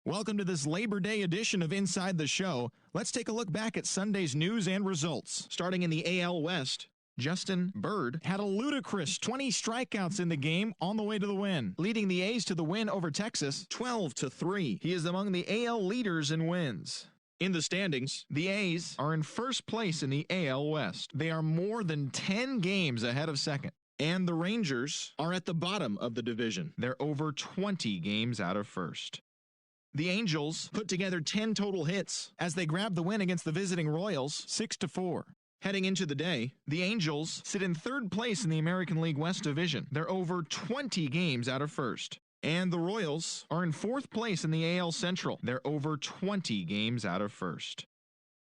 Welcome to this Labor Day edition of Inside the Show. Let's take a look back at Sunday's news and results. Starting in the AL West, Justin Bird had a ludicrous 20 strikeouts in the game on the way to the win, leading the A's to the win over Texas 12-3. He is among the AL leaders in wins. In the standings, the A's are in first place in the AL West. They are more than 10 games ahead of second. And the Rangers are at the bottom of the division. They're over 20 games out of first. The Angels put together 10 total hits as they grabbed the win against the visiting Royals 6-4. Heading into the day, the Angels sit in third place in the American League West Division. They're over 20 games out of first. And the Royals are in fourth place in the AL Central. They're over 20 games out of first.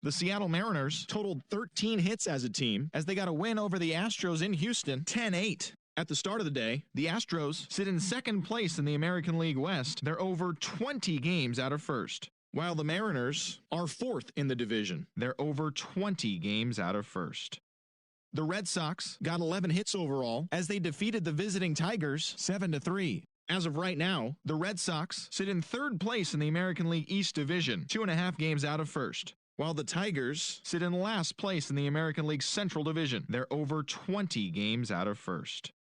The Seattle Mariners totaled 13 hits as a team as they got a win over the Astros in Houston 10-8. At the start of the day, the Astros sit in second place in the American League West. They're over 20 games out of first, while the Mariners are fourth in the division. They're over 20 games out of first. The Red Sox got 11 hits overall as they defeated the visiting Tigers 7-3. As of right now, the Red Sox sit in third place in the American League East Division, 2.5 games out of first, while the Tigers sit in last place in the American League Central Division. They're over 20 games out of first.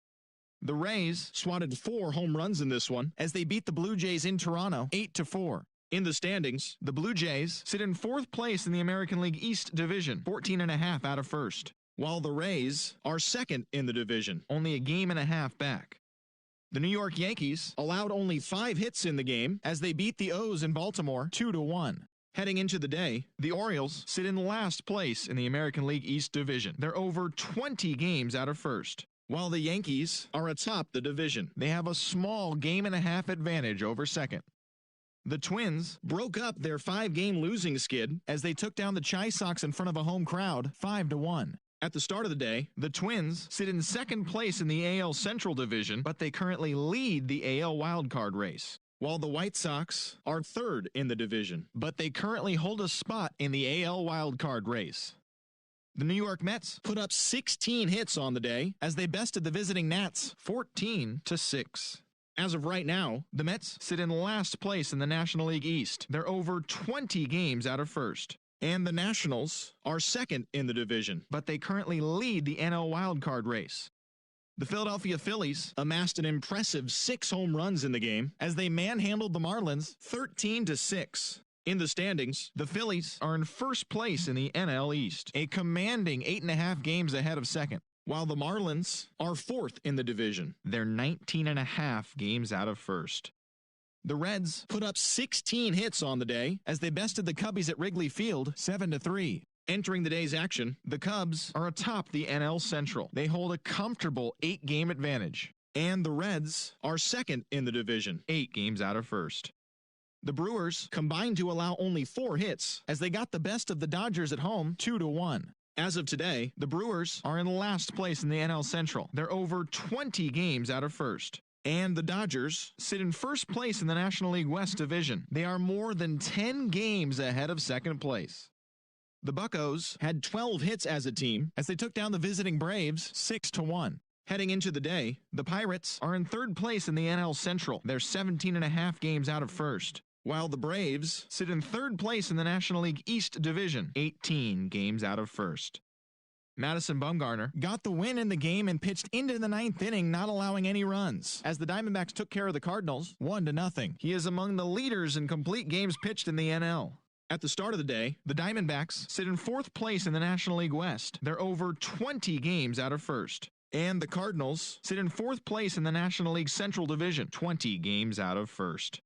The Rays swatted 4 home runs in this one as they beat the Blue Jays in Toronto 8-4. In the standings, the Blue Jays sit in fourth place in the American League East Division, 14.5 out of first, while the Rays are second in the division, only a game and a half back. The New York Yankees allowed only 5 hits in the game as they beat the O's in Baltimore 2-1. Heading into the day, the Orioles sit in last place in the American League East Division. They're over 20 games out of first, while the Yankees are atop the division. They have a small game-and-a-half advantage over second. The Twins broke up their 5-game losing skid as they took down the Chi Sox in front of a home crowd 5-1. At the start of the day, the Twins sit in second place in the AL Central Division, but they currently lead the AL wildcard race, while the White Sox are third in the division, but they currently hold a spot in the AL wildcard race. The New York Mets put up 16 hits on the day as they bested the visiting Nats 14-6. As of right now, the Mets sit in last place in the National League East. They're over 20 games out of first. And the Nationals are second in the division, but they currently lead the NL wildcard race. The Philadelphia Phillies amassed an impressive 6 home runs in the game as they manhandled the Marlins 13-6. In the standings, the Phillies are in first place in the NL East, a commanding 8.5 games ahead of second, while the Marlins are fourth in the division. They're 19.5 games out of first. The Reds put up 16 hits on the day as they bested the Cubbies at Wrigley Field 7-3. Entering the day's action, the Cubs are atop the NL Central. They hold a comfortable 8-game advantage, and the Reds are second in the division, 8 games out of first. The Brewers combined to allow only 4 hits as they got the best of the Dodgers at home 2-1. As of today, the Brewers are in last place in the NL Central. They're over 20 games out of first. And the Dodgers sit in first place in the National League West Division. They are more than 10 games ahead of second place. The Buccos had 12 hits as a team as they took down the visiting Braves 6-1. Heading into the day, the Pirates are in third place in the NL Central. They're 17.5 games out of first, while the Braves sit in third place in the National League East Division, 18 games out of first. Madison Bumgarner got the win in the game and pitched into the 9th inning, not allowing any runs, as the Diamondbacks took care of the Cardinals 1-0. He is among the leaders in complete games pitched in the NL. At the start of the day, the Diamondbacks sit in fourth place in the National League West. They're over 20 games out of first. And the Cardinals sit in fourth place in the National League Central Division, 20 games out of first.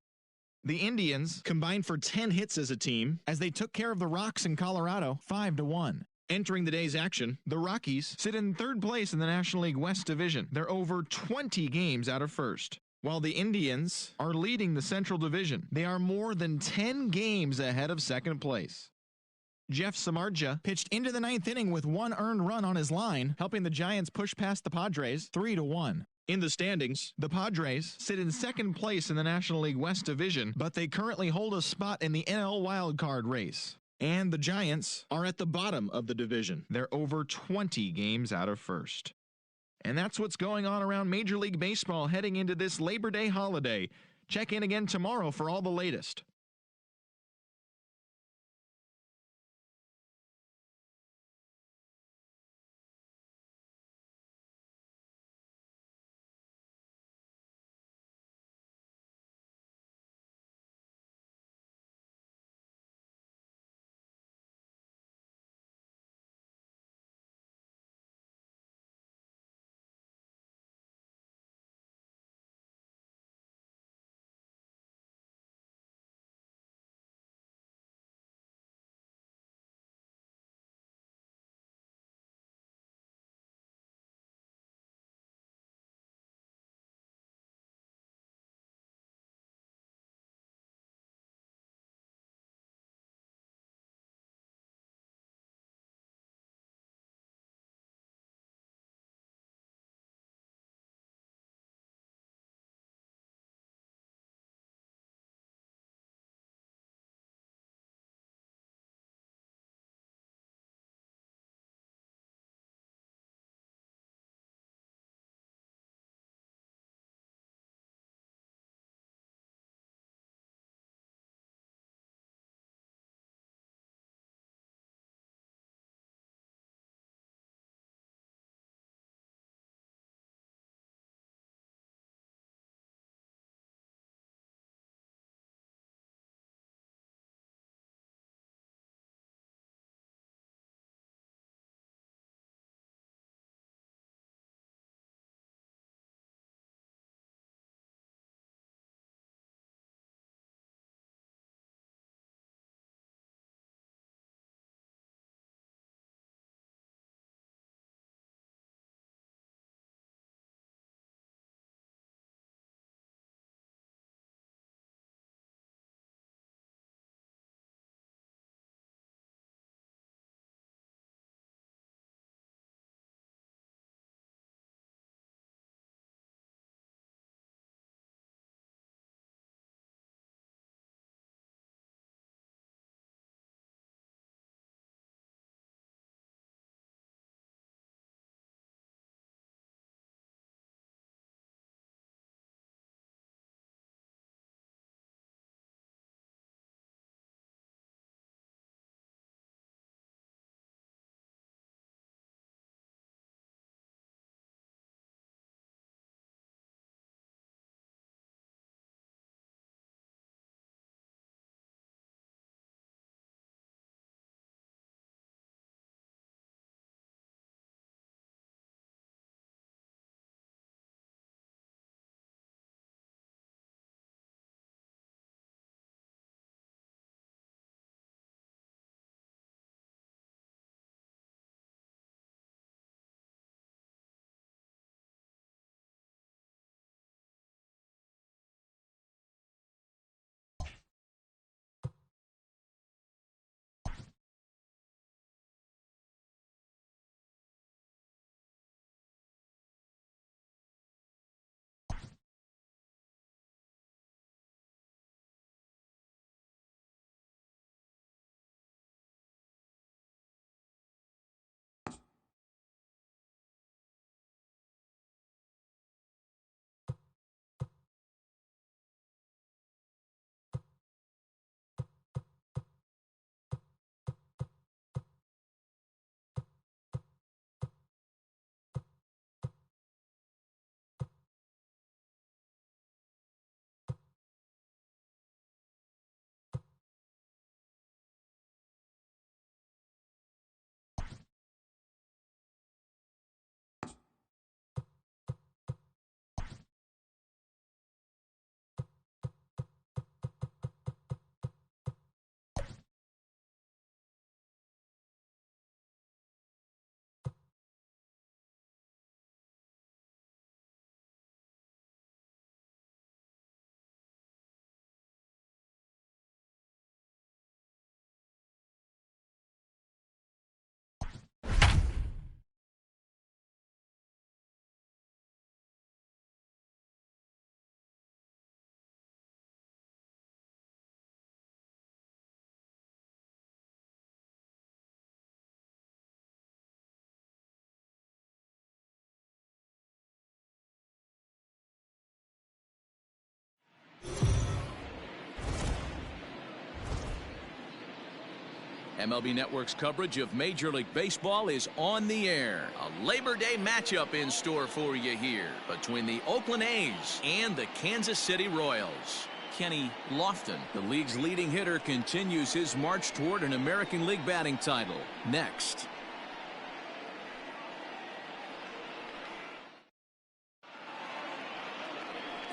The Indians combined for 10 hits as a team as they took care of the Rocks in Colorado 5-1. Entering the day's action, the Rockies sit in third place in the National League West Division. They're over 20 games out of first, while the Indians are leading the Central Division. They are more than 10 games ahead of second place. Jeff Samardzija pitched into the 9th inning with 1 earned run on his line, helping the Giants push past the Padres 3-1. In the standings, the Padres sit in second place in the National League West Division, but they currently hold a spot in the NL wildcard race. And the Giants are at the bottom of the division. They're over 20 games out of first. And that's what's going on around Major League Baseball heading into this Labor Day holiday. Check in again tomorrow for all the latest. MLB Network's coverage of Major League Baseball is on the air. A Labor Day matchup in store for you here between the Oakland A's and the Kansas City Royals. Kenny Lofton, the league's leading hitter, continues his march toward an American League batting title. Next.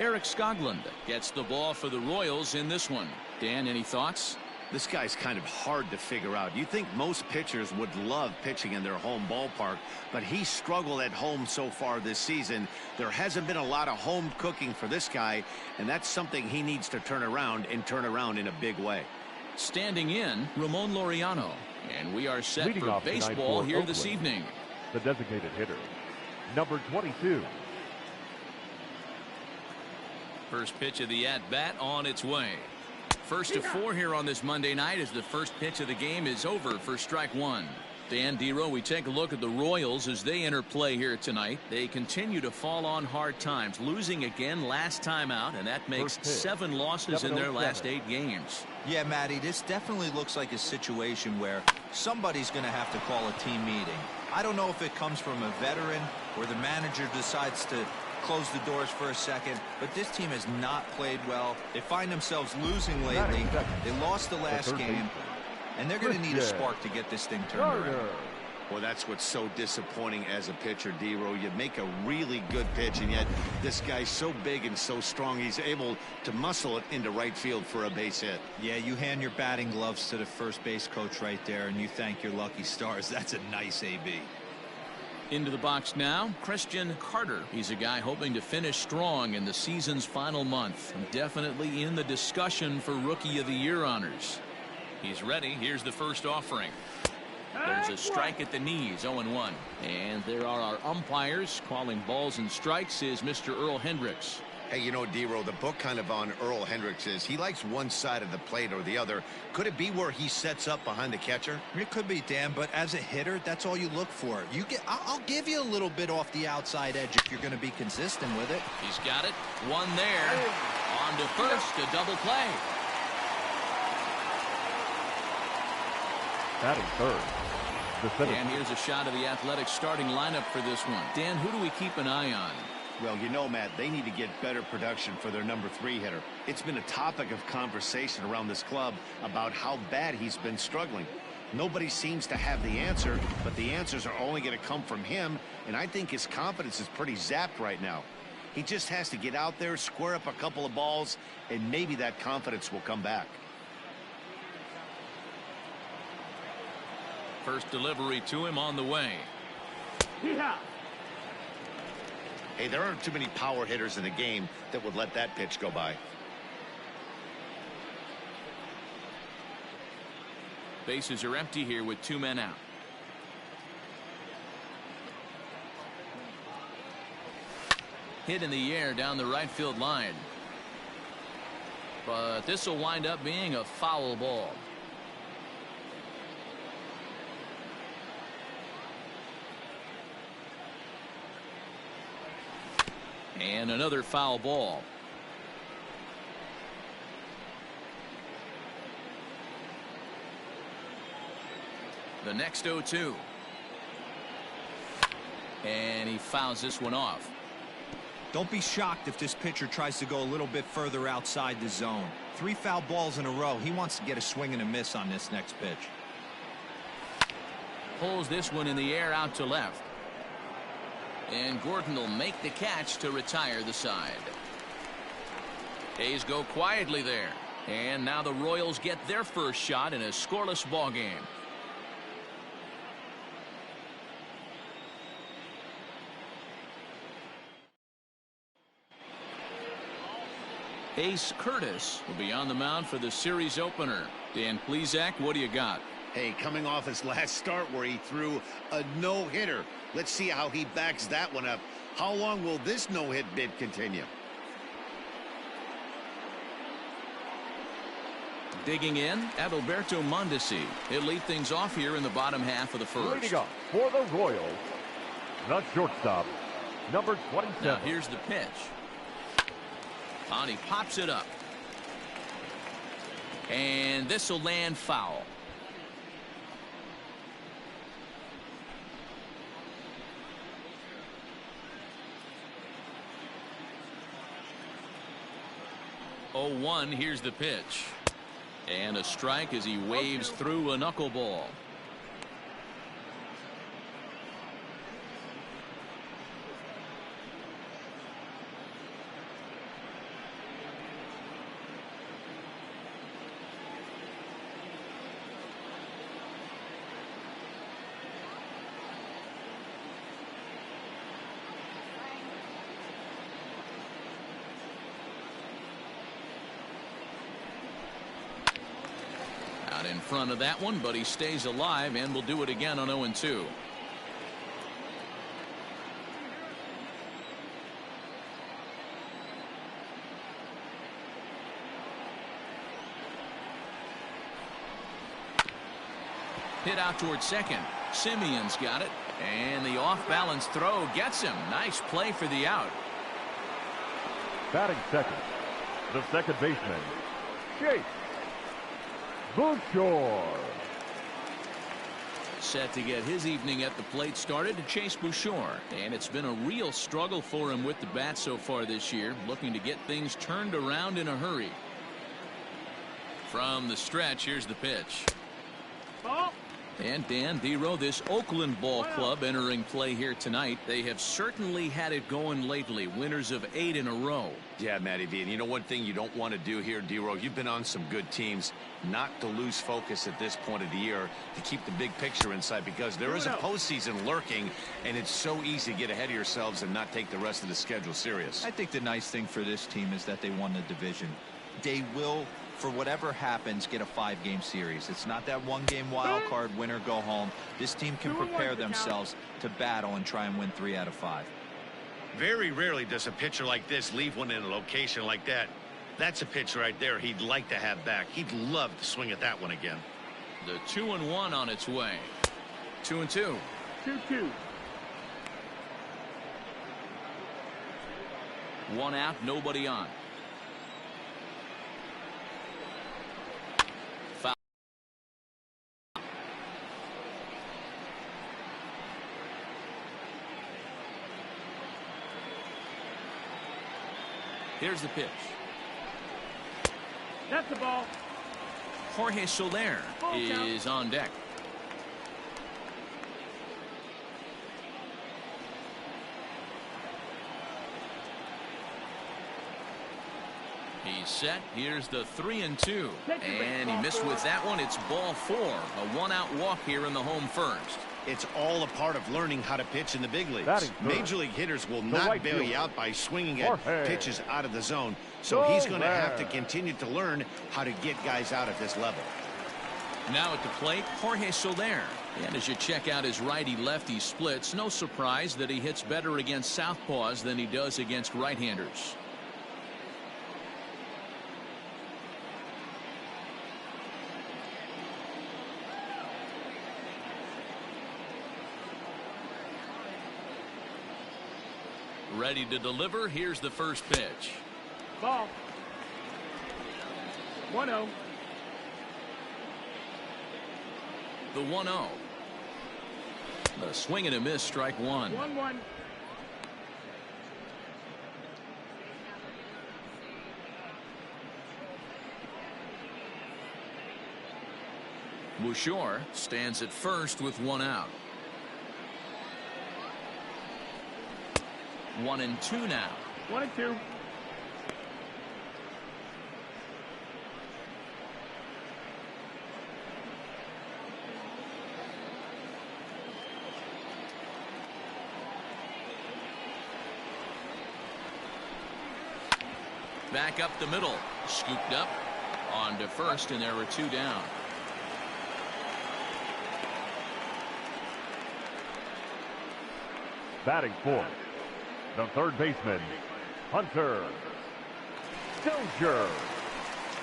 Eric Skoglund gets the ball for the Royals in this one. Dan, any thoughts? This guy's kind of hard to figure out. You think most pitchers would love pitching in their home ballpark, but he struggled at home so far this season. There hasn't been a lot of home cooking for this guy, and that's something he needs to turn around in a big way. Standing in, Ramon Laureano, and we are set Leading for baseball here Oakland, this evening. The designated hitter, number 22. First pitch of the at-bat on its way. First to 4 here on this Monday night as the first pitch of the game is over for strike one. Dan Dero, we take a look at the Royals as they enter play here tonight. They continue to fall on hard times, losing again last time out, and that makes 7 losses in their last 8 games. Yeah, Matty, this definitely looks like a situation where somebody's going to have to call a team meeting. I don't know if it comes from a veteran or the manager decides to close the doors for a second, but this team has not played well. They find themselves losing lately. They lost the last game, and they're going to need a spark to get this thing turned around. Well, that's what's so disappointing as a pitcher, Dero. You make a really good pitch, and yet this guy's so big and so strong, he's able to muscle it into right field for a base hit. Yeah, you hand your batting gloves to the first base coach right there, and you thank your lucky stars. That's a nice AB. Into the box now, Christian Carter. He's a guy hoping to finish strong in the season's final month. Definitely in the discussion for Rookie of the Year honors. He's ready. Here's the first offering. There's a strike at the knees, 0-1. And there are our umpires. Calling balls and strikes is Mr. Earl Hendricks. Hey, you know, Dero, the book kind of on Earl Hendricks is he likes one side of the plate or the other. Could it be where he sets up behind the catcher? It could be, Dan, but as a hitter, that's all you look for. I'll give you a little bit off the outside edge if you're going to be consistent with it. He's got it. One there. On to first, a double play. Batting third, the center. And here's a shot of the Athletics starting lineup for this one. Dan, who do we keep an eye on? Well, you know, Matt, they need to get better production for their number 3 hitter. It's been a topic of conversation around this club about how bad he's been struggling. Nobody seems to have the answer, but the answers are only going to come from him, and I think his confidence is pretty zapped right now. He just has to get out there, square up a couple of balls, and maybe that confidence will come back. First delivery to him on the way. Yeah. Hey, there aren't too many power hitters in the game that would let that pitch go by. Bases are empty here with 2 men out. Hit in the air down the right field line. But this will wind up being a foul ball. And another foul ball. The next 0-2. And he fouls this one off. Don't be shocked if this pitcher tries to go a little bit further outside the zone. 3 foul balls in a row. He wants to get a swing and a miss on this next pitch. Pulls this one in the air out to left. And Gordon will make the catch to retire the side. A's go quietly there. And now the Royals get their first shot in a scoreless ball game. Ace Curtis will be on the mound for the series opener. Dan Plesac, what do you got? Hey, coming off his last start where he threw a no-hitter. Let's see how he backs that one up. How long will this no-hit bid continue? Digging in, Adalberto Mondesi. He'll lead things off here in the bottom half of the first. Leading up for the Royals, the shortstop, number 27. Now here's the pitch. And he pops it up. And this will land foul. 0-1. Here's the pitch. And a strike as he waves through a knuckleball. In front of that one, but he stays alive and will do it again on 0-2. Hit out towards second. Simeon's got it, and the off-balance throw gets him. Nice play for the out. Batting second, the second baseman, Chase Bouchard. Set to get his evening at the plate started, Chase Bouchard. And it's been a real struggle for him with the bat so far this year, looking to get things turned around in a hurry. From the stretch, here's the pitch. And Dan Dero, this Oakland ball club entering play here tonight. They have certainly had it going lately. Winners of 8 in a row. Yeah, Matty V. And you know one thing you don't want to do here, Dero, you've been on some good teams. Not to lose focus at this point of the year, to keep the big picture in sight, because there is a postseason lurking, and it's so easy to get ahead of yourselves and not take the rest of the schedule serious. I think the nice thing for this team is that they won the division. They will, for whatever happens, get a 5-game series. It's not that 1-game wild card, win or go home. This team can prepare themselves to battle and try and win 3 out of 5. Very rarely does a pitcher like this leave one in a location like that. That's a pitch right there he'd like to have back. He'd love to swing at that one again. The 2-1 on its way. 2-2. 2-2. 1 out, nobody on. Foul. Here's the pitch. That's the ball. Jorge Soler is on deck. He's set. Here's the 3-2. And he missed with that one. It's ball 4. A 1-out walk here in the home first. It's all a part of learning how to pitch in the big leagues. Major league hitters will not bail you out by swinging at pitches out of the zone. So he's going to have to continue to learn how to get guys out at this level. Now at the plate, Jorge Soler. And as you check out his righty-lefty splits, no surprise that he hits better against southpaws than he does against right-handers. Ready to deliver. Here's the first pitch. Ball. 1-0. The 1-0. A swing and a miss, strike 1. 1-1. Bouchard stands at first with 1 out. 1-2 now. 1-2. Back up the middle. Scooped up on to first, and there were 2 down. Batting fourth, the third baseman, Hunter Dozier.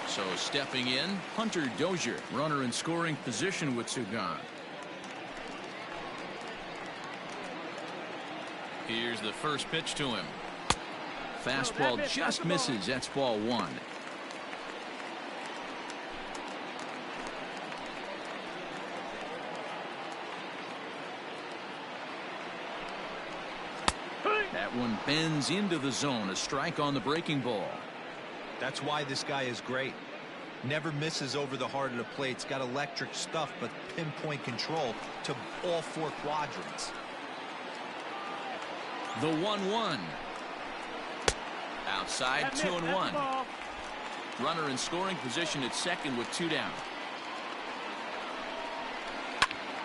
So stepping in, Hunter Dozier, runner in scoring position with 2 gone. Here's the first pitch to him. Fastball just misses. That's ball 1. That one bends into the zone. A strike on the breaking ball. That's why this guy is great. Never misses over the heart of the plate. It's got electric stuff, but pinpoint control to all 4 quadrants. The 1-1. Outside, 2-1. Runner in scoring position at second with 2 down.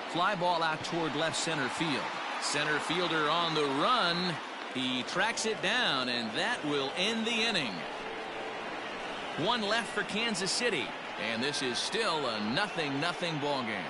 Fly ball out toward left center field. Center fielder on the run. He tracks it down, and that will end the inning. 1 left for Kansas City, and this is still a 0-0 ball game.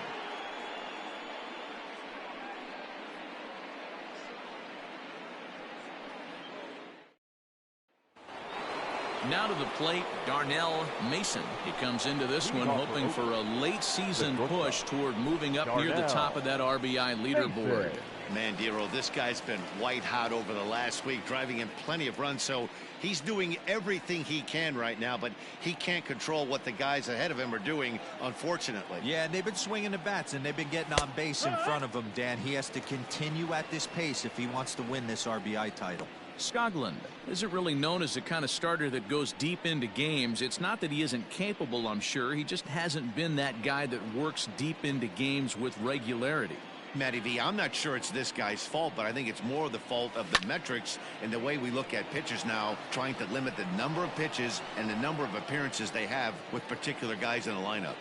Now to the plate, Darnell Mason. He comes into this one hoping for a late season push toward moving up near the top of that RBI leaderboard. Man, Dero, this guy's been white hot over the last week, driving in plenty of runs, so he's doing everything he can right now, but he can't control what the guys ahead of him are doing, unfortunately. Yeah, they've been swinging the bats, and they've been getting on base in front of him, Dan. He has to continue at this pace if he wants to win this RBI title. Skoglund isn't really known as the kind of starter that goes deep into games. It's not that he isn't capable, I'm sure. He just hasn't been that guy that works deep into games with regularity. Matty V, I'm not sure it's this guy's fault, but I think it's more the fault of the metrics and the way we look at pitchers now, trying to limit the number of pitches and the number of appearances they have with particular guys in the lineup.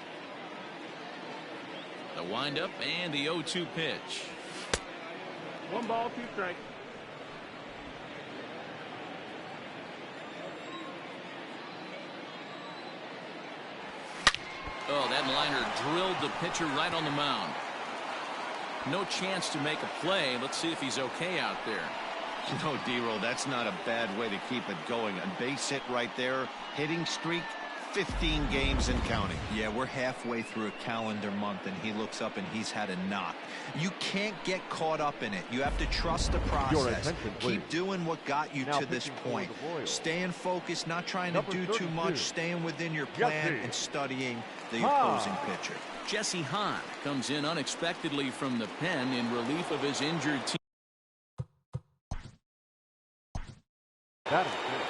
The windup and the 0-2 pitch. 1 ball, 2 strikes. Oh, that liner drilled the pitcher right on the mound. No chance to make a play. Let's see if he's okay out there. You know, Dero, that's not a bad way to keep it going. A base hit right there. Hitting streak, 15 games and counting. Yeah, we're halfway through a calendar month, and he looks up and he's had a knock. You can't get caught up in it. You have to trust the process. Keep doing what got you to this point. Staying focused, not trying to do too much, staying within your plan, and studying the opposing pitcher. Jesse Hahn comes in unexpectedly from the pen in relief of his injured team. That is good.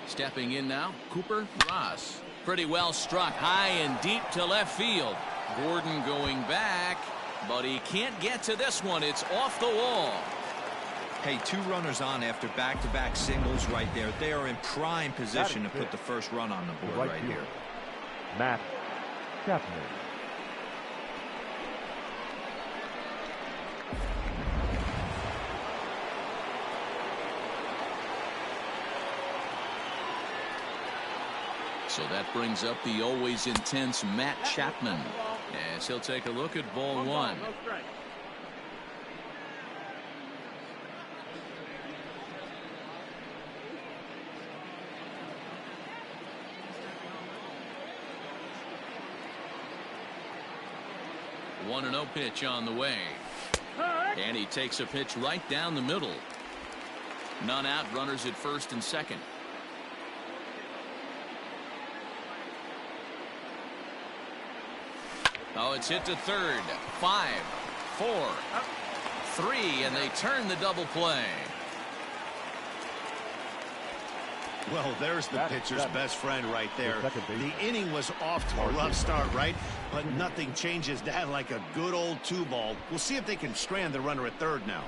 Stepping in now, Cooper Ross. Pretty well struck high and deep to left field. Gordon going back, but he can't get to this one. It's off the wall. Hey, 2 runners on after back-to-back singles right there. They are in prime position to put the first run on the board right here. Matt Chapman. So that brings up the always intense Matt Chapman as he'll take a look at ball 1. One and 0 pitch on the way, and he takes a pitch right down the middle. None out, runners at first and second. Oh, it's hit to third. 5, 4, 3, and they turn the double play. Well, there's the pitcher's best friend right there. The inning was off to a rough start, right? But nothing changes that like a good old 2-ball. We'll see if they can strand the runner at third now.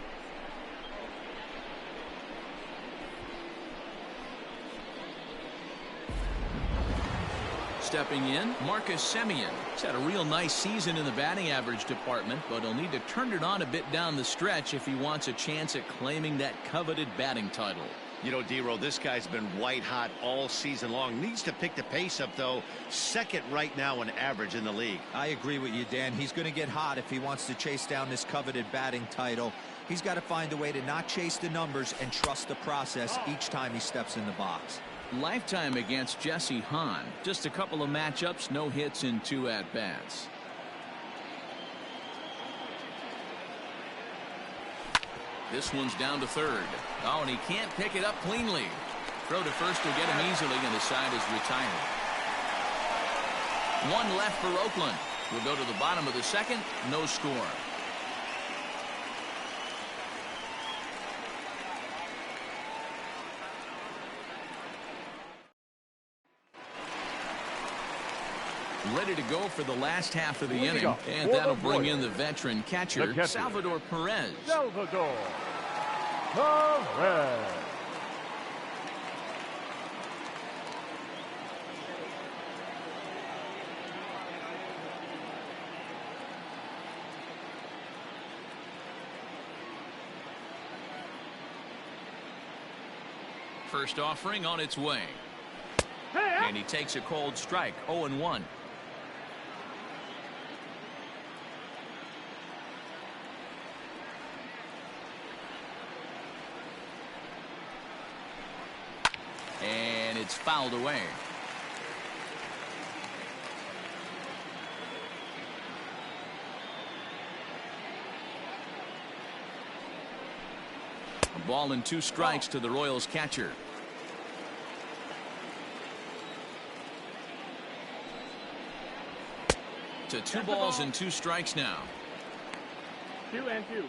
Stepping in, Marcus Semien. He's had a real nice season in the batting average department, but he'll need to turn it on a bit down the stretch if he wants a chance at claiming that coveted batting title. You know, D-Row, this guy's been white hot all season long. Needs to pick the pace up, though. Second right now in average in the league. I agree with you, Dan. He's going to get hot if he wants to chase down this coveted batting title. He's got to find a way to not chase the numbers and trust the process each time he steps in the box. Lifetime against Jesse Hahn. Just a couple of matchups, no hits in 2 at-bats. This one's down to third. Oh, and he can't pick it up cleanly. Throw to first will get him easily, and the side is retired. 1 left for Oakland. We'll go to the bottom of the second. No score. Ready to go for the last half of the inning, and that'll bring in the veteran catcher, Salvador Perez. Salvador Perez. First offering on its way. And he takes a cold strike, 0-1. And it's fouled away. A ball and 2 strikes to the Royals catcher. To 2 balls and 2 strikes now. 2-2.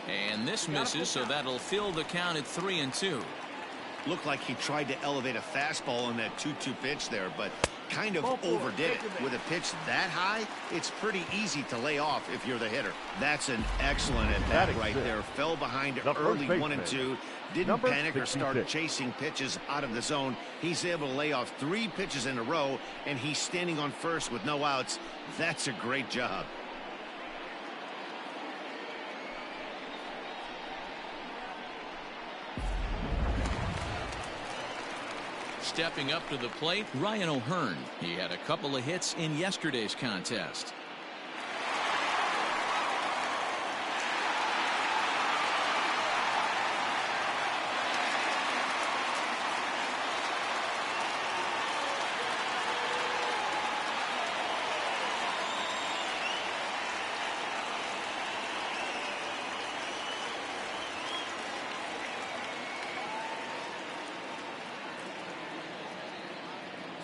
And this misses, so that'll fill the count at 3-2. Looked like he tried to elevate a fastball on that 2-2 pitch there, but kind of overdid it. With a pitch that high, it's pretty easy to lay off if you're the hitter. That's an excellent at-bat right there. Fell behind early 1-2. Didn't panic or start chasing pitches out of the zone. He's able to lay off 3 pitches in a row, and he's standing on first with no outs. That's a great job. Stepping up to the plate, Ryan O'Hearn. He had a couple of hits in yesterday's contest.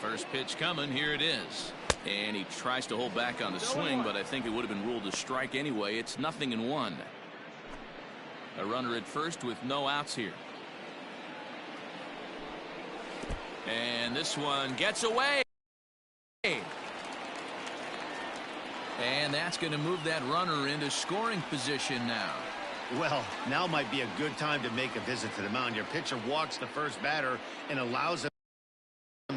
First pitch coming. Here it is. And he tries to hold back on the swing, but I think it would have been ruled a strike anyway. It's 0-1. A runner at first with no outs here. And this one gets away. And that's going to move that runner into scoring position now. Well, now might be a good time to make a visit to the mound. Your pitcher walks the first batter and allows him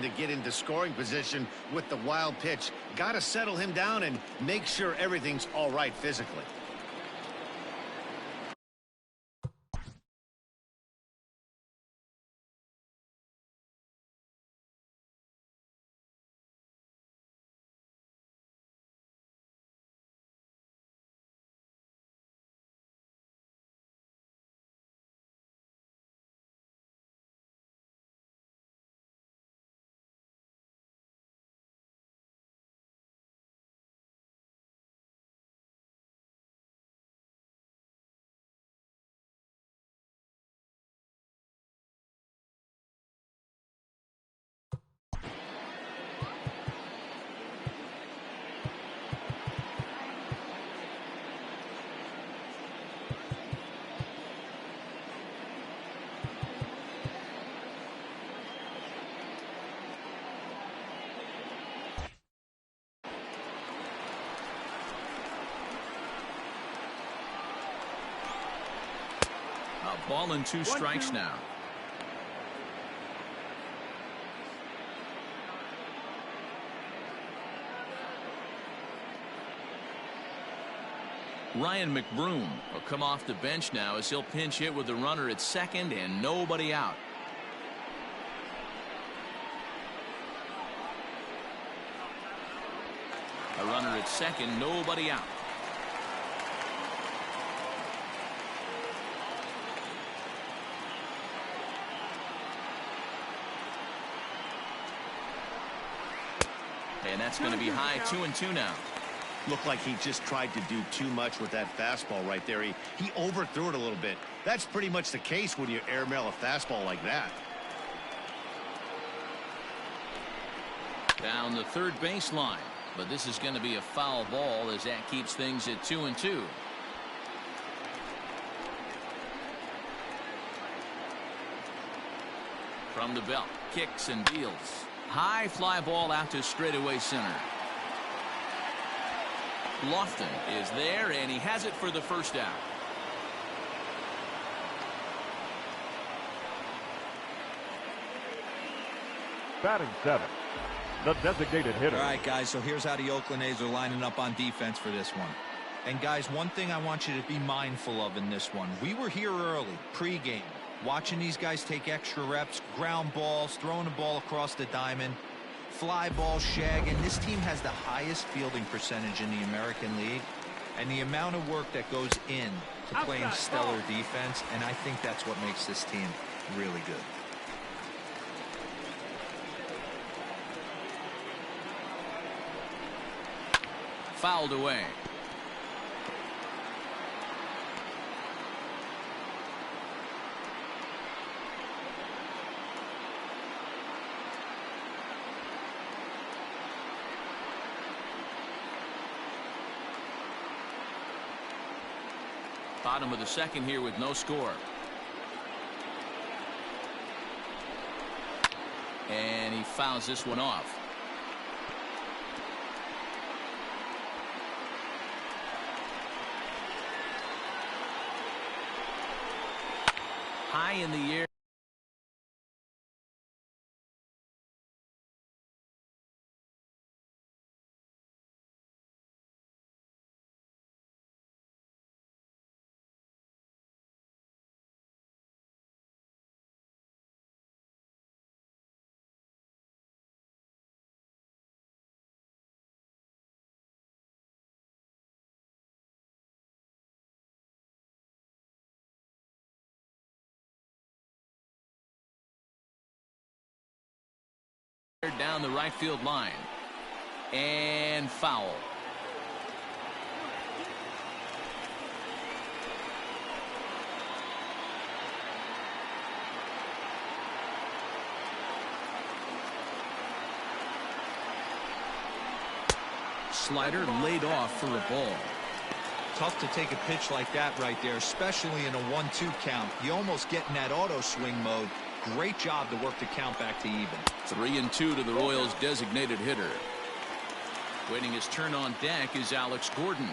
to get into scoring position with the wild pitch. Got to settle him down and make sure everything's all right physically. A ball and 2 strikes now. Ryan McBroom will come off the bench now as he'll pinch hit with the runner at second and nobody out. A runner at second, nobody out. And that's going to be high, 2-2 now. Looked like he just tried to do too much with that fastball right there. He overthrew it a little bit. That's pretty much the case when you airmail a fastball like that. Down the third baseline, but this is going to be a foul ball as that keeps things at 2-2. From the belt, kicks and deals. High fly ball out to straightaway center. Lofton is there, and he has it for the first out. Batting 7, the designated hitter. All right, guys, so here's how the Oakland A's are lining up on defense for this one. And, guys, one thing I want you to be mindful of in this one. We were here early, pregame, watching these guys take extra reps, ground balls, throwing the ball across the diamond, fly ball, shag, and this team has the highest fielding percentage in the American League. And the amount of work that goes in to playing stellar defense, and I think that's what makes this team really good. Fouled away. Bottom of the second here with no score. And he fouls this one off. High in the air. Down the right field line and foul. Slider laid off for a ball. Tough to take a pitch like that right there, especially in a 1-2 count. You almost get in that auto swing mode. Great job to work the count back to even. 3-2 to the Royals' designated hitter. Waiting his turn on deck is Alex Gordon.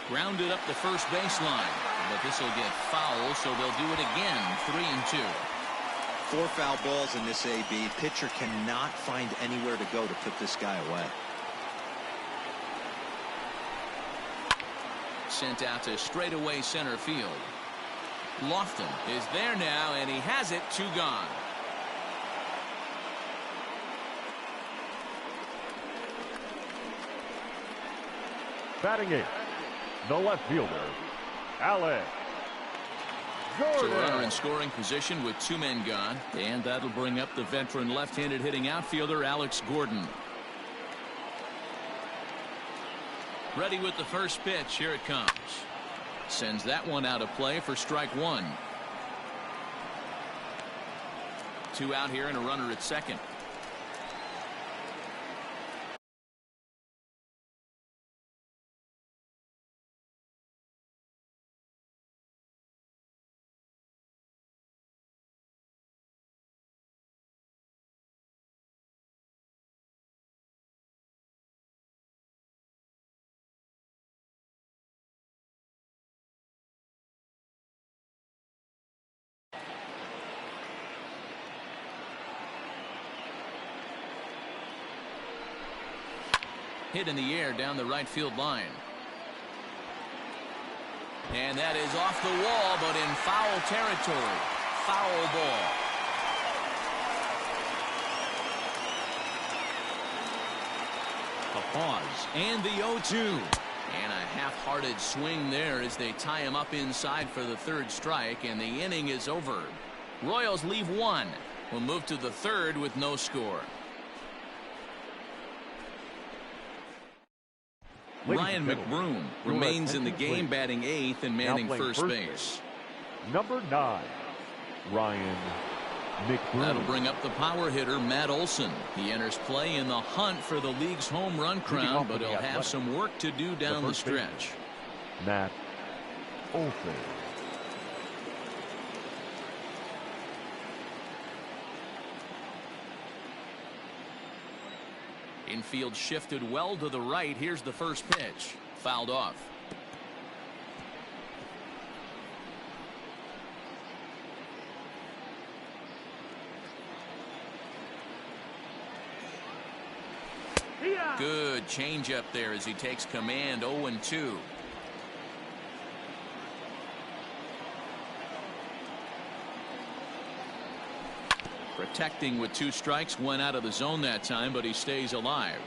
Grounded up the first baseline, but this will get foul, so they'll do it again. 3-2. 4 foul balls in this AB. Pitcher cannot find anywhere to go to put this guy away. Sent out to straightaway center field. Lofton is there now, and he has it. 2 gone. Batting 8, the left fielder, Alex Gordon. So runner in scoring position with 2 men gone, and that'll bring up the veteran left-handed hitting outfielder Alex Gordon. Ready with the first pitch. Here it comes. Sends that one out of play for strike 1. 2 out here and a runner at second. hit in the air down the right field line. And that is off the wall, but in foul territory. Foul ball. A pause and the 0-2. And a half-hearted swing there as they tie him up inside for the third strike, and the inning is over. Royals leave one. We'll move to the third with no score. Ryan McBroom remains in the game, batting 8th and manning first base. Number 9, Ryan McBroom. That'll bring up the power hitter, Matt Olson. He enters play in the hunt for the league's home run crown, but he'll have some work to do down the stretch. Matt Olson. Infield shifted well to the right. Here's the first pitch. Fouled off. Good changeup there as he takes command. 0-2. Protecting with 2 strikes, went out of the zone that time, but he stays alive.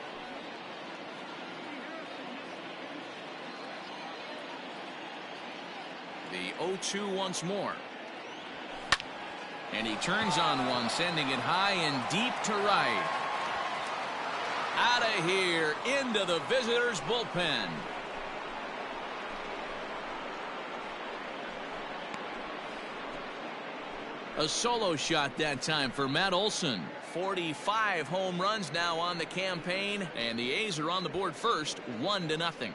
The 0-2 once more. And he turns on one, sending it high and deep to right. Out of here, into the visitors' bullpen. A solo shot that time for Matt Olson. 45 home runs now on the campaign, and the A's are on the board first, 1-0.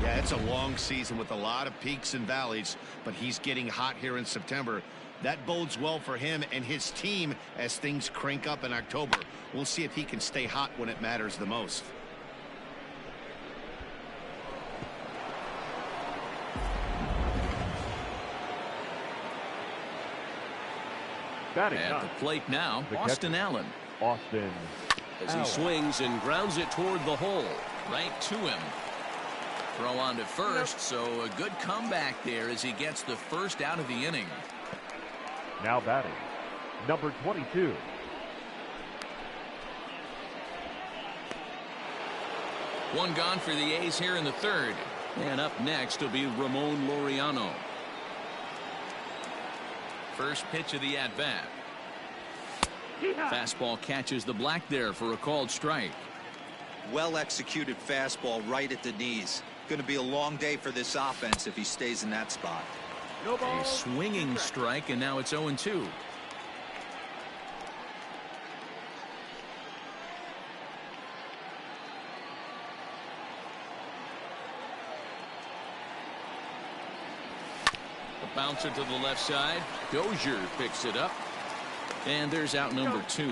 Yeah, it's a long season with a lot of peaks and valleys, but he's getting hot here in September. That bodes well for him and his team as things crank up in October. We'll see if he can stay hot when it matters the most. At the plate now, Austin Allen. As he swings and grounds it toward the hole. Right to him. Throw on to first, so a good comeback there as he gets the first out of the inning. Now batting, number 22. One gone for the A's here in the third. And up next will be Ramon Laureano. First pitch of the at-bat. Fastball catches the black there for a called strike. Well executed fastball right at the knees. Going to be a long day for this offense if he stays in that spot. A swinging strike, and now it's 0-2. A bouncer to the left side. Dozier picks it up. And there's out number 2.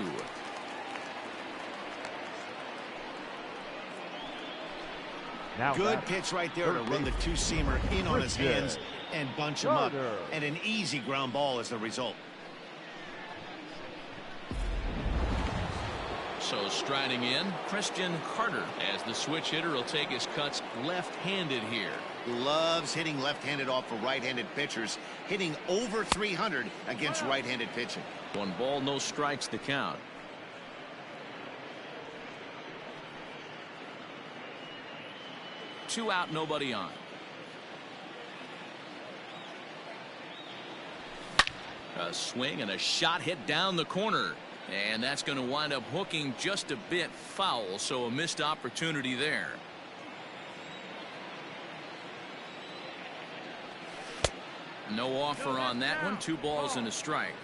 Now good pitch right there to run the two-seamer in on his hands and bunch him up. And an easy ground ball as the result. So striding in, Christian Carter, as the switch hitter will take his cuts left-handed here. Loves hitting left-handed off of right-handed pitchers, hitting over 300 against right-handed pitching. 1 ball, no strikes to count. Two out, nobody on. A swing and a shot hit down the corner. And that's going to wind up hooking just a bit foul, so a missed opportunity there. No offer on that one. 2 balls and a strike.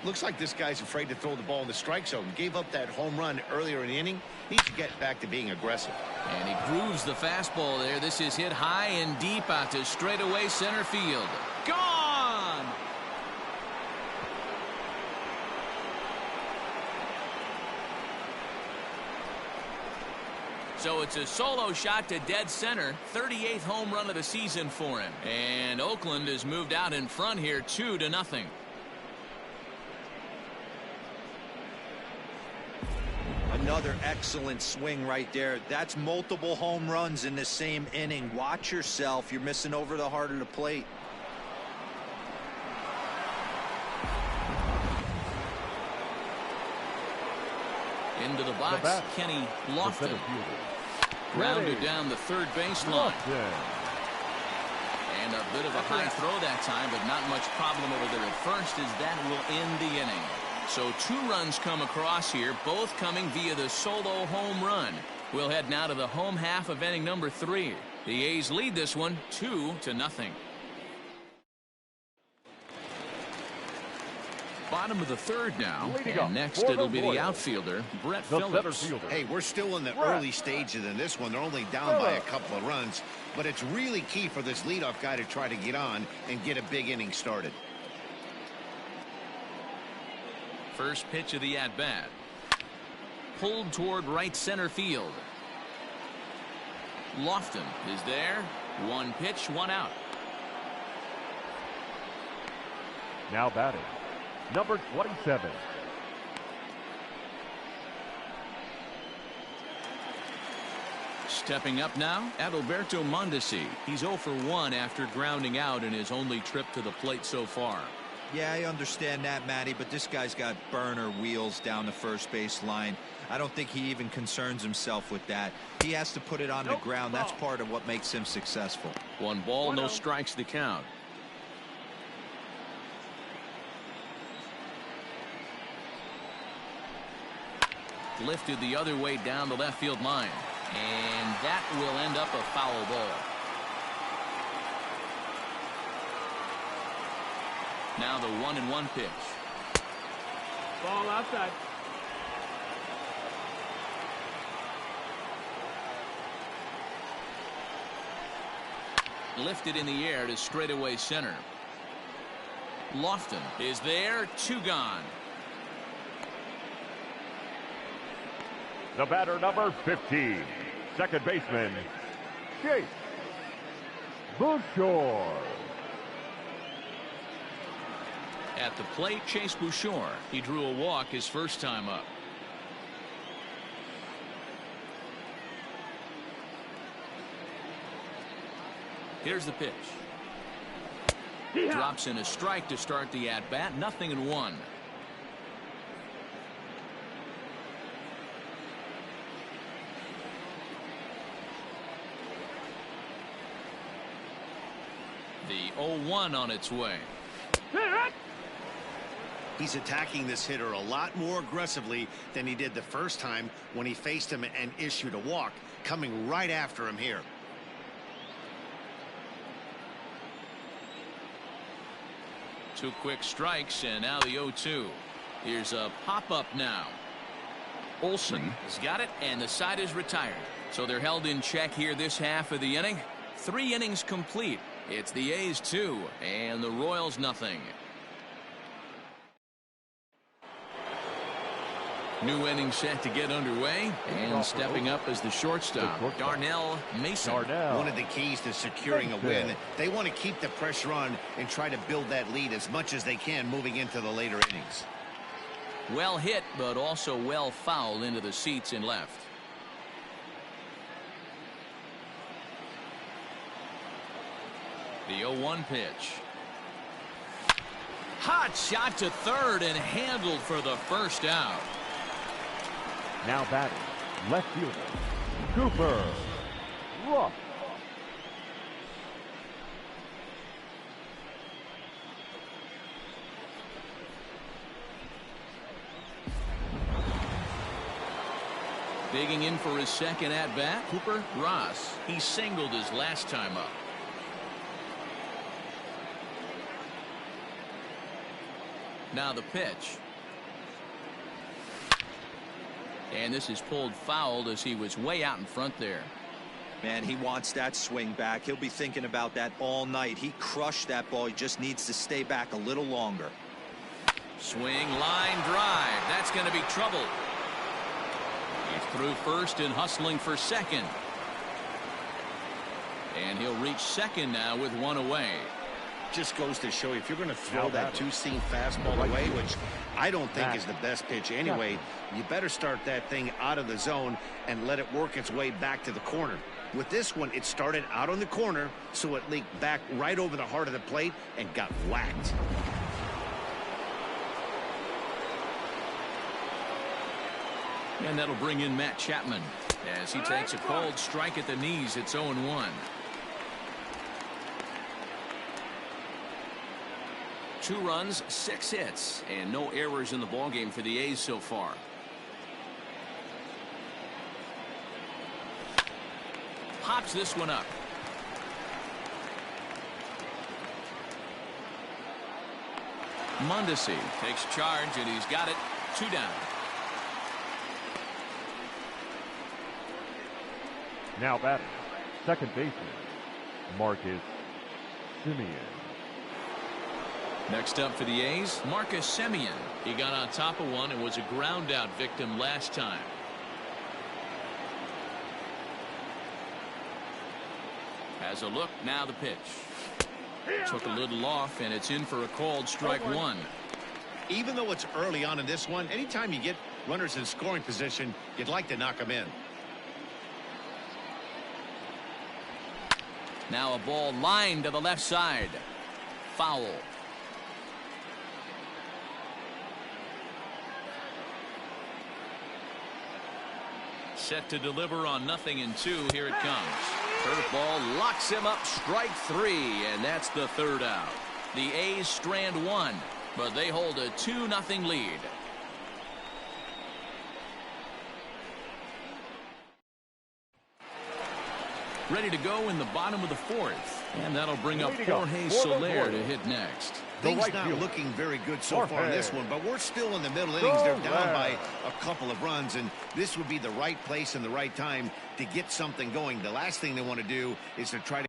Looks like this guy's afraid to throw the ball in the strike zone. Gave up that home run earlier in the inning. Needs to get back to being aggressive. And he grooves the fastball there. This is hit high and deep out to straightaway center field. Gone! So it's a solo shot to dead center. 38th home run of the season for him. And Oakland has moved out in front here 2-0. another excellent swing right there. That's multiple home runs in the same inning. Watch yourself. You're missing over the heart of the plate. Into the box, Kenny Lofton. Grounded down the third baseline. And a bit of a high throw that time, but not much problem over there at first, as that will end the inning. So 2 runs come across here, both coming via the solo home run. We'll head now to the home half of inning number 3. The A's lead this one 2-0. Bottom of the third now, and next it'll be the outfielder, Brett Phillips. Hey, we're still in the early stages in this one. They're only down by a couple of runs, but it's really key for this leadoff guy to try to get on and get a big inning started. First pitch of the at-bat. Pulled toward right center field. Lofton is there. 1 pitch, 1 out. Now batting, number 27. Stepping up now, Adalberto Mondesi. He's 0 for 1 after grounding out in his only trip to the plate so far. Yeah, I understand that, Matty, but this guy's got burner wheels down the first base line. I don't think he even concerns himself with that. He has to put it on the ground. That's part of what makes him successful. 1 ball, no strikes the count. Lifted the other way down the left field line. And that will end up a foul ball. Now the 1-1 pitch. Ball outside. Lifted in the air to straightaway center. Lofton is there. 2 gone. The batter, number 15, second baseman, Chase Bouchard. At the plate, Chase Bouchard. He drew a walk his first time up. Here's the pitch. Drops in a strike to start the at-bat. 0-1. The 0-1 on its way. He's attacking this hitter a lot more aggressively than he did the first time when he faced him and issued a walk, coming right after him here. Two quick strikes, and now the 0-2. Here's a pop-up now. Olsen has got it, and the side is retired. So they're held in check here this half of the inning. 3 innings complete. It's the A's 2 and the Royals nothing. New inning set to get underway, and stepping up as the shortstop, Darnell Mason. One of the keys to securing a win, they want to keep the pressure on and try to build that lead as much as they can moving into the later innings. Well hit, but also well fouled into the seats in left. The 0-1 pitch. Hot shot to third and handled for the first out. Now batting, left fielder, Cooper Ruff. Digging in for his second at-bat, Cooper Ross. He singled his last time up. Now the pitch. And this is pulled foul as he was way out in front there. Man, he wants that swing back. He'll be thinking about that all night. He crushed that ball. He just needs to stay back a little longer. Swing, line drive. That's going to be trouble. He's through first and hustling for second. And he'll reach second now with one away. Just goes to show you, if you're going to throw Now that batting. two-seam fastball away, which I don't think is the best pitch anyway, you better start that thing out of the zone and let it work its way back to the corner. With this one, it started out on the corner, so it leaked back right over the heart of the plate and got whacked. And that'll bring in Matt Chapman as he takes a cold strike at the knees. It's 0-1. 2 runs, 6 hits, and no errors in the ballgame for the A's so far. Pops this one up. Mondesi takes charge, and he's got it. 2 down. Now batting, second baseman, Marcus Semien. Next up for the A's, Marcus Semien. He got on top of one and was a ground out victim last time. Has a look, now the pitch. Took a little off, and it's in for a called strike 1. Even though it's early on in this one, anytime you get runners in scoring position, you'd like to knock them in. Now a ball lined to the left side. Foul. Set to deliver on 0-2. Here it comes. Curveball locks him up. Strike 3, and that's the 3rd out. The A's strand 1, but they hold a 2-0 lead. Ready to go in the bottom of the 4th. And that'll bring up Jorge Soler to hit next. Things not looking very good so far in this one, but we're still in the middle innings. They're down by a couple of runs, and this would be the right place and the right time to get something going. The last thing they want to do is to try to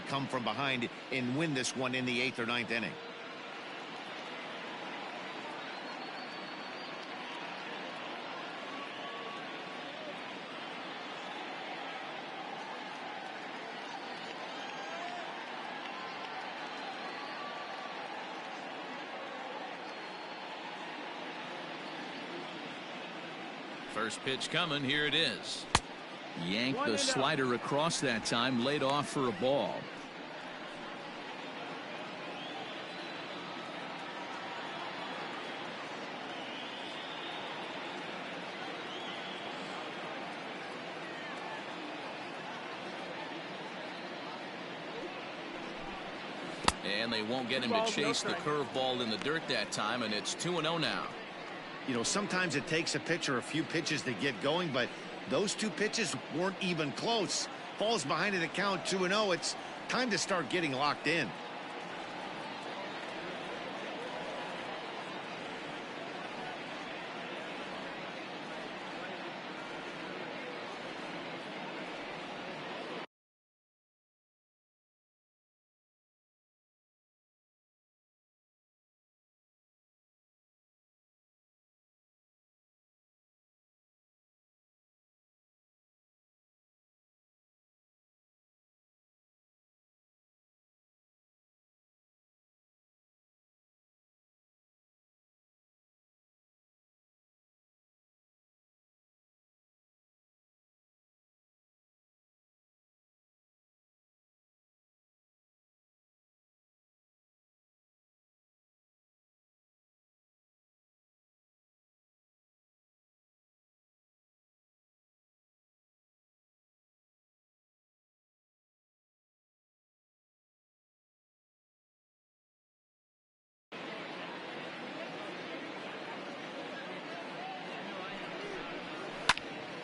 come from behind and win this one in the 8th or 9th inning. First pitch coming. Here it is. Yanked the slider across that time, laid off for a ball. And they won't get him to chase the curveball in the dirt that time, and it's 2-0 now. You know, sometimes it takes a pitch or a few pitches to get going, but those 2 pitches weren't even close. Falls behind in the count 2-0. It's time to start getting locked in.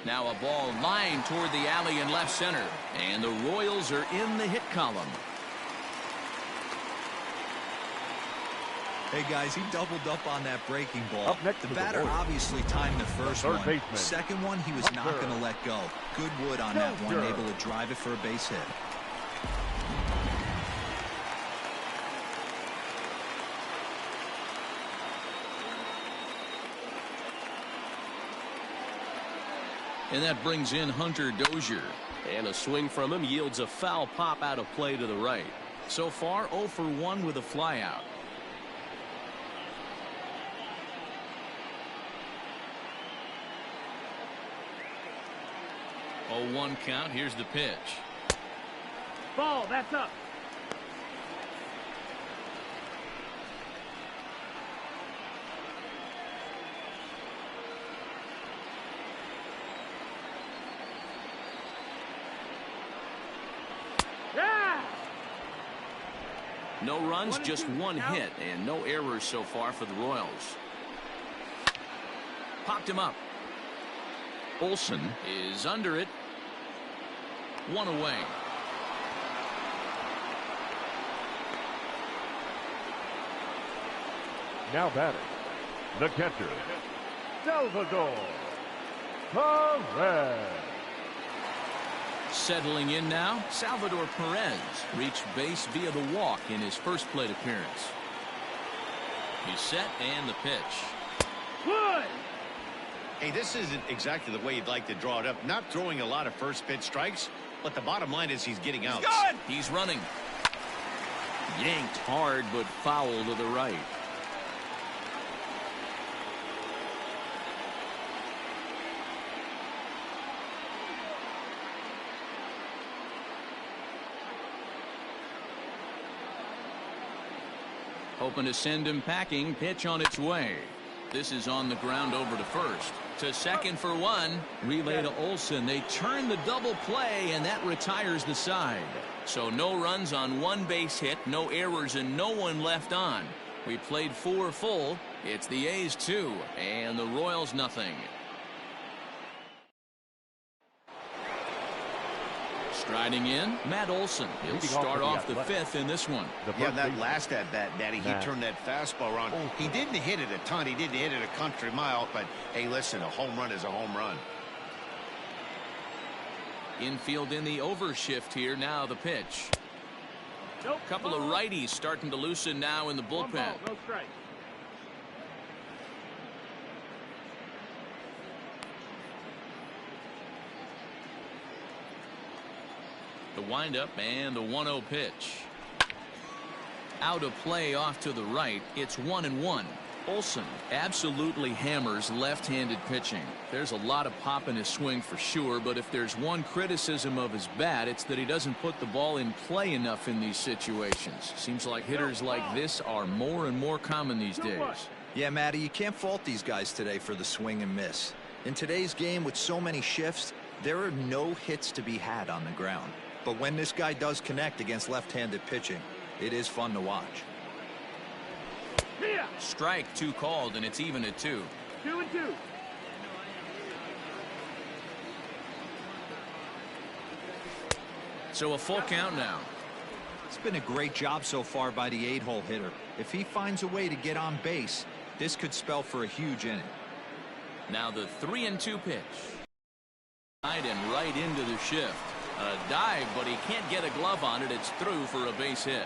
Now a ball lined toward the alley in left center. And the Royals are in the hit column. Hey, guys, he doubled up on that breaking ball. Up next The for the batter Royals, obviously timed the first third one. baseman. Second one, he was Up not third. going to let go. Good wood on that one, able to drive it for a base hit. And that brings in Hunter Dozier. And a swing from him yields a foul pop out of play to the right. So far 0 for 1 with a flyout. 0-1 count. Here's the pitch. Ball, that's up. Yeah! No runs, 1-2 just one count. hit, and no errors so far for the Royals. Popped him up. Olsen is under it. One away. Now batting, the catcher, Salvador Perez. Settling in now, Salvador Perez reached base via the walk in his first plate appearance. He's set, and the pitch. Good! Hey, this isn't exactly the way you'd like to draw it up. Not throwing a lot of first pitch strikes, but the bottom line is he's getting out. He's running. Yanked hard, but foul to the right. Hoping to send him packing. Pitch on its way. This is on the ground over to first. To second for one. Relay to Olsen. They turn the double play, and that retires the side. So no runs on one base hit, no errors, and no one left on. We played 4 full. It's the A's 2, and the Royals nothing. Striding in, Matt Olsen. He'll Leading start off off the with the 5th in this one. Yeah, that last at bat, Daddy, he turned that fastball around. He didn't hit it a ton. He didn't hit it a country mile. But, hey, listen, a home run is a home run. Infield in the overshift here. Now the pitch. Nope. Couple of righties starting to loosen now in the One bullpen. ball, no strike. The windup and the 1-0 pitch. Out of play off to the right. It's 1-1. Olsen absolutely hammers left-handed pitching. There's a lot of pop in his swing for sure, but if there's one criticism of his bat, it's that he doesn't put the ball in play enough in these situations. Seems like hitters like this are more and more common these days. Yeah, Matty, you can't fault these guys today for the swing and miss. In today's game with so many shifts, there are no hits to be had on the ground. But when this guy does connect against left-handed pitching, it is fun to watch. Here! Strike 2 called, and it's even at 2. 2-2. So a full count now. It's been a great job so far by the 8-hole hitter. If he finds a way to get on base, this could spell for a huge inning. Now the 3-2 pitch. And right into the shift. A dive, but he can't get a glove on it. It's through for a base hit.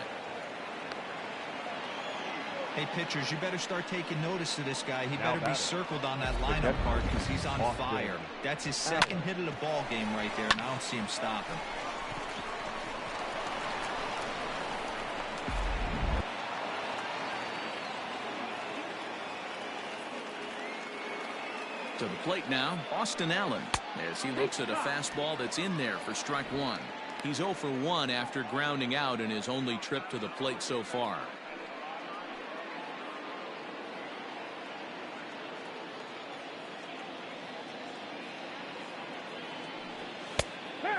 Hey, pitchers, you better start taking notice of this guy. He Now better be batting, circled on that the lineup catcher, card because he's on Austin fire. That's his second hit of the ball game right there, and I don't see him stopping. To the plate now, Austin Allen, as he looks at a fastball that's in there for strike 1. He's 0 for 1 after grounding out in his only trip to the plate so far.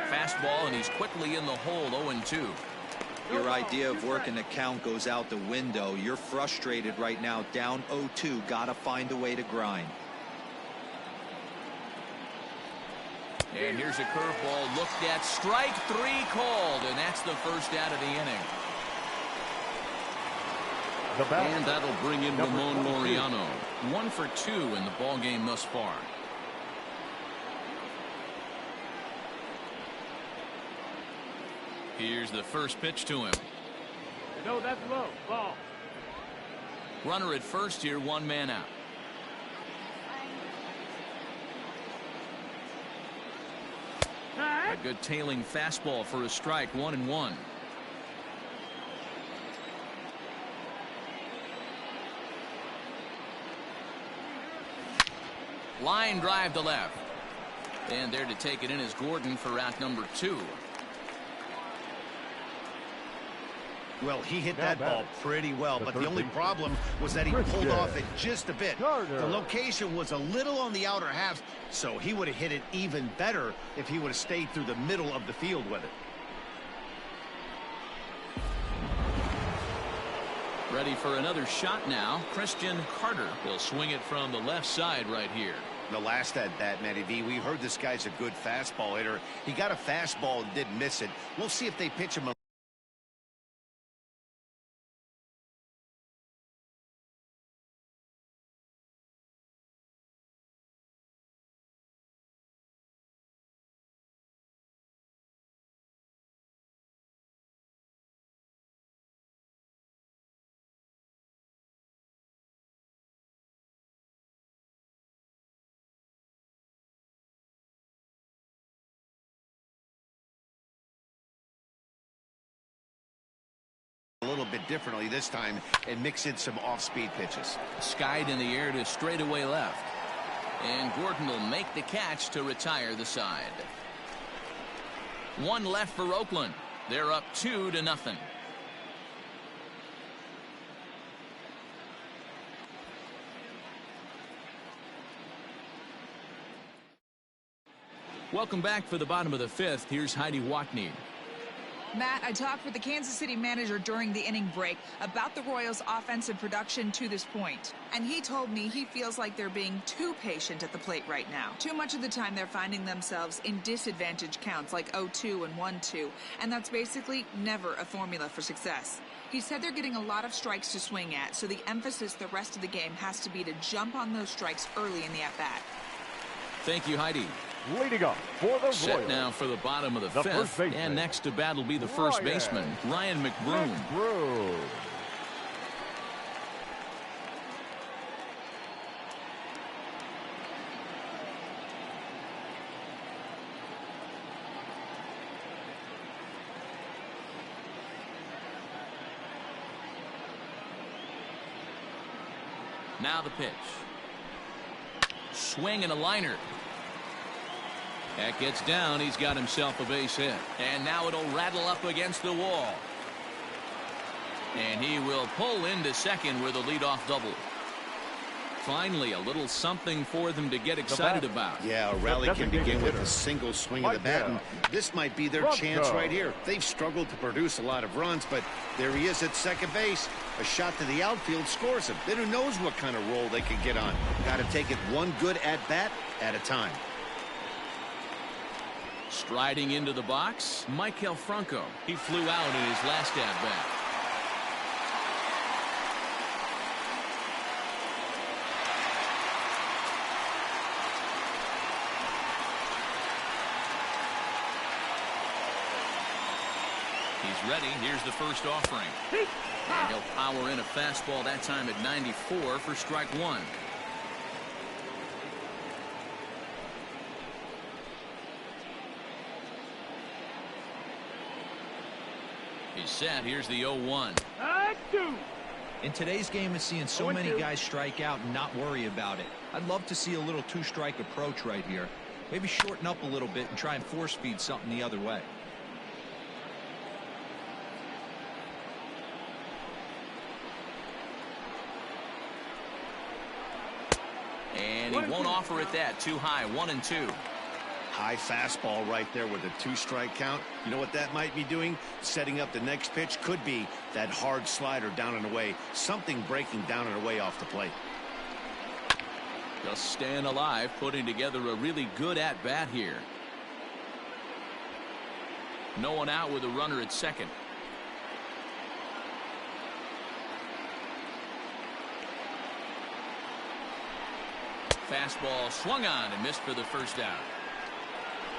Fastball, and he's quickly in the hole. 0-2. Your idea of working the count goes out the window. You're frustrated right now, down 0-2. Gotta find a way to grind. And here's a curveball looked at. Strike three called, and that's the first out of the inning. And that'll bring in Ramon Laureano. 1 for 2 in the ballgame thus far. Here's the first pitch to him. No, that's low. Ball. Runner at first here, 1 man out. A good tailing fastball for a strike, 1-1. Line drive to left. And there to take it in is Gordon for out number 2. Well, he hit that ball pretty well, but the only problem was that he pulled off it just a bit. The location was a little on the outer half, so he would have hit it even better if he would have stayed through the middle of the field with it. Ready for another shot now. Christian Carter will swing it from the left side right here. The last at bat, Matty V, we heard this guy's a good fastball hitter. He got a fastball and didn't miss it. We'll see if they pitch him a little bit differently this time and mix in some off-speed pitches. Skied in the air to straightaway left. And Gordon will make the catch to retire the side. 1 left for Oakland. They're up 2-0. Welcome back for the bottom of the 5th. Here's Heidi Watney. Matt, I talked with the Kansas City manager during the inning break about the Royals' offensive production to this point. And he told me he feels like they're being too patient at the plate right now. Too much of the time they're finding themselves in disadvantage counts like 0-2 and 1-2. And that's basically never a formula for success. He said they're getting a lot of strikes to swing at, so the emphasis the rest of the game has to be to jump on those strikes early in the at-bat. Thank you, Heidi. Leading up for the Set Royals, now for the bottom of the 5th, and next to bat will be the first baseman, Ryan McBroom. Now the pitch. Swing and a liner. That gets down. He's got himself a base hit. And now it'll rattle up against the wall. And he will pull into second with a leadoff double. Finally, a little something for them to get excited about. Yeah, a rally can begin with a single swing of the bat, and this might be their chance right here. They've struggled to produce a lot of runs, but there he is at second base. A shot to the outfield scores him. Then who knows what kind of roll they could get on. Got to take it one good at-bat at a time. Striding into the box, Maikel Franco. He flew out in his last at-bat. He's ready. Here's the first offering. And he'll power in a fastball that time at 94 for strike 1. He's set. Here's the 0-1. In today's game, it's seeing so many guys strike out and not worry about it. I'd love to see a little two-strike approach right here. Maybe shorten up a little bit and try and force feed something the other way. And he won't offer it that. Too high. 1-2. High fastball right there with a 2-strike count. You know what that might be doing? Setting up the next pitch. Could be that hard slider down and away. Something breaking down and away off the plate. Just staying alive, putting together a really good at-bat here. No one out with a runner at second. Fastball swung on and missed for the first out.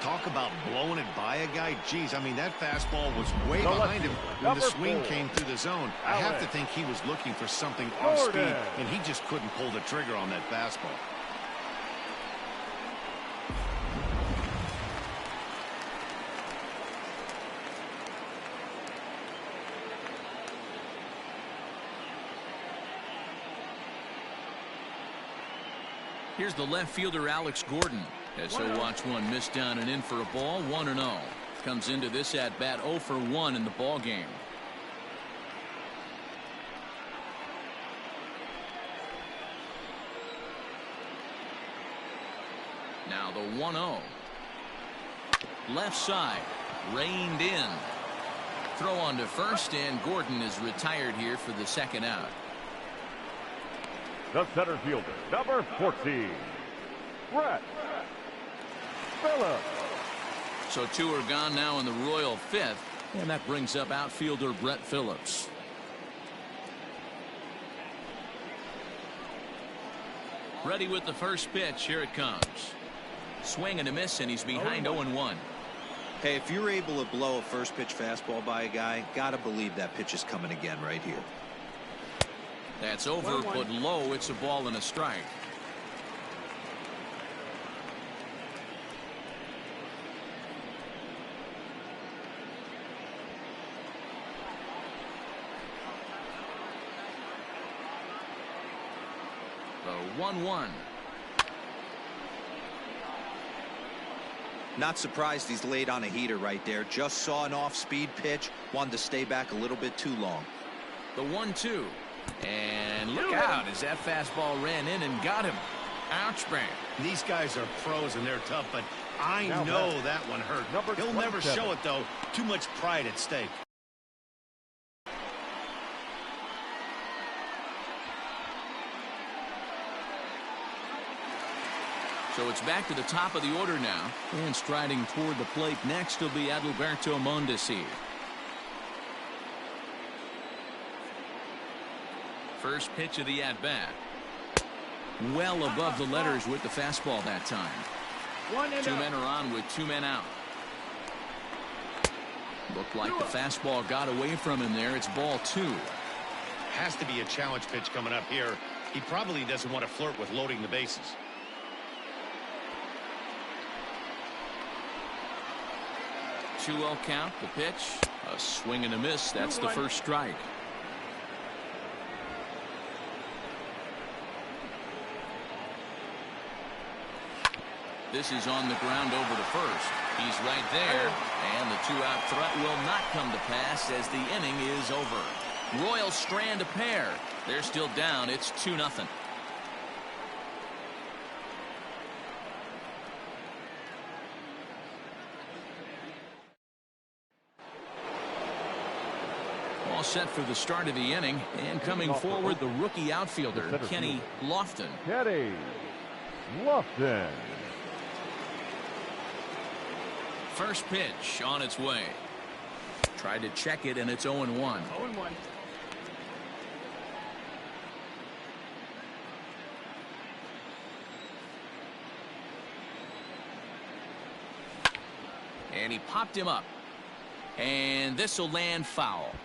Talk about blowing it by a guy. Geez, I mean, that fastball was way behind him when the swing came through the zone. I have to think he was looking for something off speed, and he just couldn't pull the trigger on that fastball. Here's the left fielder, Alex Gordon, as he'll watch one miss down and in for a ball. 1-0. Comes into this at bat 0 for 1 in the ball game. Now the 1-0. Left side, reined in. Throw on to first, and Gordon is retired here for the second out. The center fielder, number 14, Brett Phillips. So 2 are gone now in the Royal fifth, and that brings up outfielder Brett Phillips. Ready with the first pitch. Here it comes. Swing and a miss, and he's behind 0-1. Hey, if you're able to blow a first pitch fastball by a guy, gotta believe that pitch is coming again right here. That's over, but low. It's a ball and a strike. The 1-1. Not surprised he's laid on a heater right there. Just saw an off-speed pitch. Wanted to stay back a little bit too long. The 1-2. And look out as that fastball ran in and got him. Ouch, man. These guys are pros and they're tough, but I know that one hurt. He'll never show it, though. Too much pride at stake. So it's back to the top of the order now. And striding toward the plate next will be Adalberto Mondesi. First pitch of the at-bat. Well above the letters with the fastball that time. 2 men are on with 2 men out. Looked like the fastball got away from him there. It's ball 2. Has to be a challenge pitch coming up here. He probably doesn't want to flirt with loading the bases. Two-0 count. The pitch. A swing and a miss. That's the first strike. This is on the ground over to first. He's right there, and the 2-out threat will not come to pass as the inning is over. Royals strand a pair. They're still down. It's 2-0. All set for the start of the inning, and coming forward, the rookie outfielder, Kenny Lofton. Kenny Lofton. First pitch on its way. Tried to check it, and it's 0-1. 0-1. And he popped him up. And this will land foul.